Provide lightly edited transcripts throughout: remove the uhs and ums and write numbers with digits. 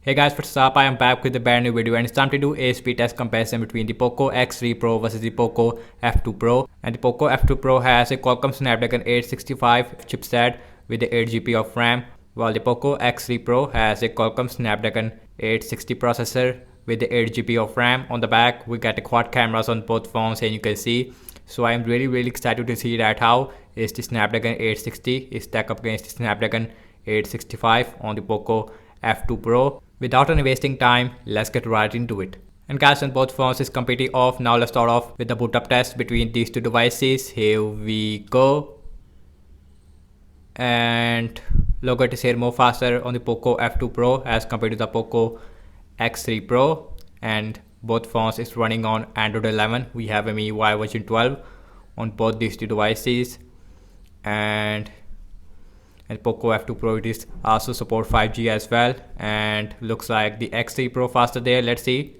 Hey guys, what's up? I am back with a brand new video and it's time to do a speed test comparison between the Poco X3 Pro versus the Poco F2 Pro. And the Poco F2 Pro has a Qualcomm Snapdragon 865 chipset with the 8GB of RAM, while the Poco X3 Pro has a Qualcomm Snapdragon 860 processor with the 8GB of RAM. On the back, we got the quad cameras on both phones and you can see. So I'm really excited to see that how is the Snapdragon 860 is stacked up against the Snapdragon 865 on the Poco F2 Pro. Without any wasting time, let's get right into it. And guys, on both phones is completely off. Now let's start off with the boot up test between these two devices. Here we go. And logo is here more faster on the Poco F2 Pro as compared to the Poco X3 Pro. And both phones is running on Android 11. We have a MIUI version 12 on both these two devices. And Poco F2 Pro it is also support 5G as well, and looks like the X3 Pro faster there. Let's see,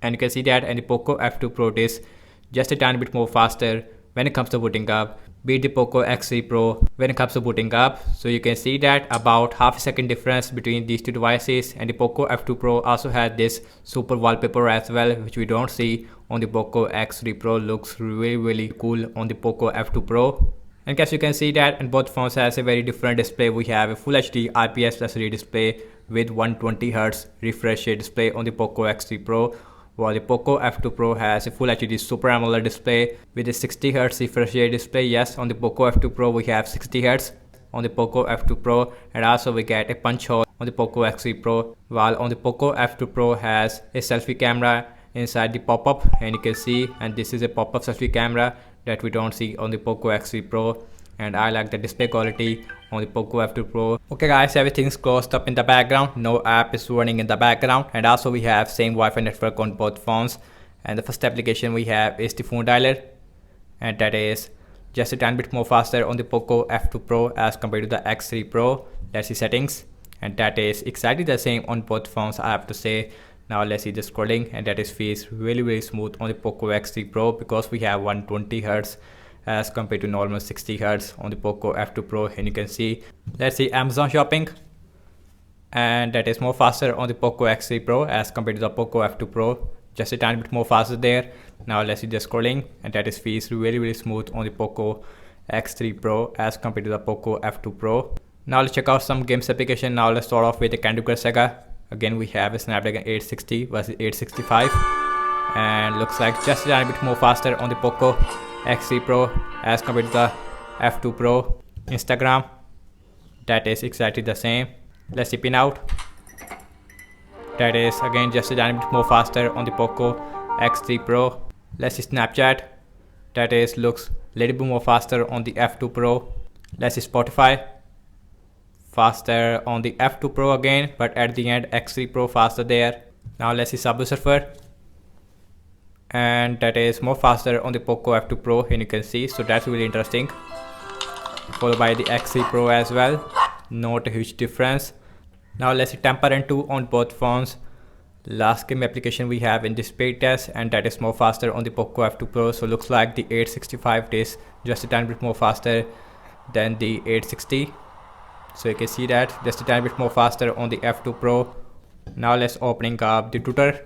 and you can see that, and the Poco F2 Pro it is just a tiny bit more faster when it comes to booting up, beat the Poco X3 Pro when it comes to booting up. So you can see that about half a second difference between these two devices. And the Poco F2 Pro also had this super wallpaper as well, which we don't see on the Poco X3 Pro. Looks really cool on the Poco F2 Pro. And as you can see that, and both phones has a very different display. We have a Full HD IPS Plus display with 120Hz refresh rate display on the Poco X3 Pro, while the Poco F2 Pro has a Full HD Super AMOLED display with a 60Hz refresh rate display. Yes, on the Poco F2 Pro we have 60Hz on the Poco F2 Pro, and also we get a punch hole on the Poco X3 Pro, while on the Poco F2 Pro has a selfie camera inside the pop-up, and you can see, and this is a pop-up selfie camera that we don't see on the Poco X3 Pro. And I like the display quality on the Poco F2 Pro. Okay guys, everything's closed up in the background, no app is running in the background, and also we have same Wi-Fi network on both phones. And the first application we have is the phone dialer, and that is just a tiny bit more faster on the Poco F2 Pro as compared to the X3 Pro. Let's see settings, and that is exactly the same on both phones, I have to say. Now let's see the scrolling, and that is feels really smooth on the Poco X3 Pro because we have 120Hz as compared to normal 60Hz on the Poco F2 Pro. And you can see, let's see Amazon shopping, and that is more faster on the Poco X3 Pro as compared to the Poco F2 Pro, just a tiny bit more faster there. Now let's see the scrolling, and that is feels really smooth on the Poco X3 Pro as compared to the Poco F2 Pro. Now let's check out some games application. Now let's start off with the Candy Crush Saga. Again, we have a Snapdragon 860 versus 865, and looks like just a tiny bit more faster on the Poco X3 Pro as compared to the F2 Pro. Instagram, that is exactly the same. Let's see Pin Out, that is again just a tiny bit more faster on the Poco X3 Pro. Let's see Snapchat, that is looks a little bit more faster on the F2 Pro. Let's see Spotify, faster on the F2 Pro again, but at the end X3 Pro faster there. Now let's see Subway Surfer, and that is more faster on the Poco F2 Pro, and you can see, so that's really interesting. Followed by the X3 Pro as well, not a huge difference. Now let's see Temper 2 on both phones. Last game application we have in this speed test, and that is more faster on the Poco F2 Pro. So looks like the 865 is just a tiny bit more faster than the 860. So you can see that just a tiny bit more faster on the F2 Pro. Now let's opening up the Twitter,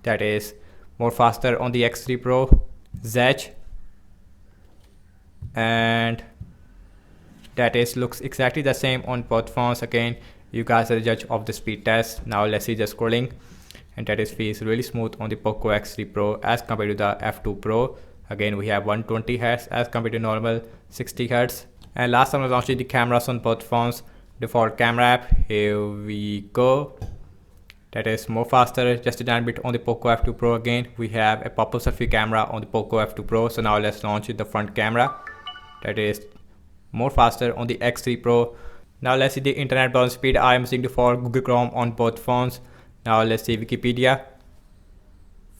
that is more faster on the X3 Pro. Zedge, and that is looks exactly the same on both phones. Again, you guys are the judge of the speed test. Now let's see the scrolling, and that is feels really smooth on the Poco X3 Pro as compared to the F2 Pro. Again, we have 120Hz as compared to normal 60Hz. And last time I was launching the cameras on both phones. Default camera app, here we go, that is more faster just a tiny bit on the Poco F2 Pro. Again, we have a pop-up selfie camera on the Poco F2 Pro. So now let's launch the front camera, that is more faster on the X3 Pro. Now let's see the internet browser speed. I am using the default Google Chrome on both phones. Now let's see Wikipedia,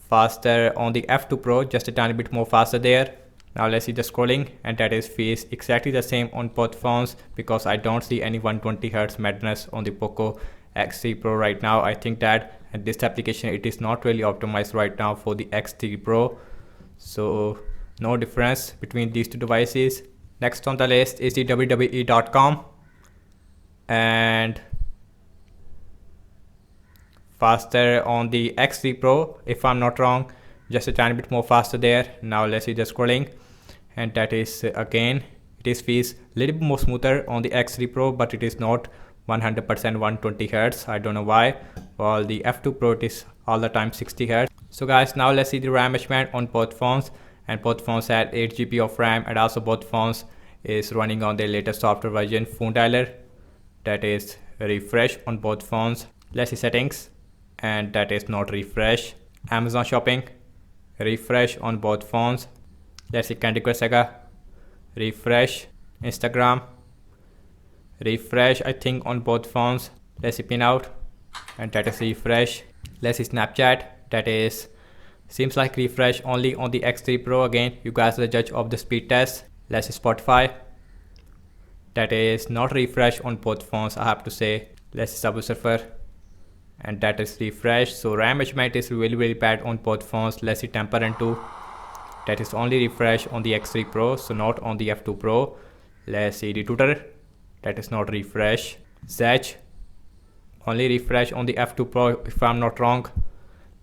faster on the F2 Pro, just a tiny bit more faster there. Now let's see the scrolling, and that is feels exactly the same on both phones because I don't see any 120Hz madness on the Poco X3 Pro right now. I think that this application it is not really optimized right now for the X3 Pro, so no difference between these two devices. Next on the list is the WWE.com, and faster on the X3 Pro if I'm not wrong, just a tiny bit more faster there. Now let's see the scrolling, and that is again it feels a little bit more smoother on the X3 Pro, but it is not 100% 120 Hz. I don't know why. While the F2 Pro it is all the time 60 Hz. So guys, now let's see the RAM measurement on both phones, and both phones had 8 GB of RAM, and also both phones is running on the latest software version phone dialer, that is refresh on both phones. Let's see settings, and that is not refresh. Amazon shopping, refresh on both phones. Let's see Candy Crush Saga, refresh. Instagram, refresh I think on both phones. Let's see pin out, and that is refresh. Let's see Snapchat, that is seems like refresh only on the X3 Pro. Again, you guys are the judge of the speed test. Let's see Spotify, that is not refresh on both phones, I have to say. Let's see Subway Surfer, and that is refresh. So RAM measurement is really bad on both phones. Let's see Temper and 2, that is only refresh on the X3 Pro, so not on the F2 Pro. Let's see the Tutor, that is not refresh. Zedge, only refresh on the F2 Pro if I'm not wrong.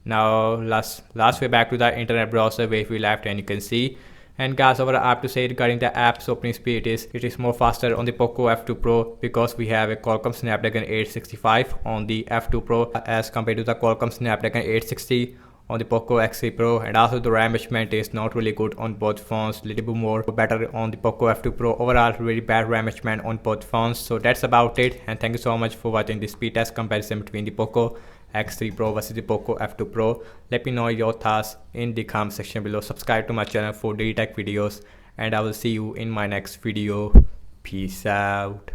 Now last way back to the internet browser where we left, and you can see. And guys, overall I have to say regarding the app's opening speed it is more faster on the Poco F2 Pro, because we have a Qualcomm Snapdragon 865 on the F2 Pro as compared to the Qualcomm Snapdragon 860 on the Poco X3 Pro. And also the RAM measurement is not really good on both phones, little bit more better on the Poco F2 Pro. Overall really bad RAM measurement on both phones. So that's about it, and thank you so much for watching this speed test comparison between the Poco X3 Pro versus the Poco F2 Pro. Let me know your thoughts in the comment section below. Subscribe to my channel for daily tech videos, and I will see you in my next video. Peace out.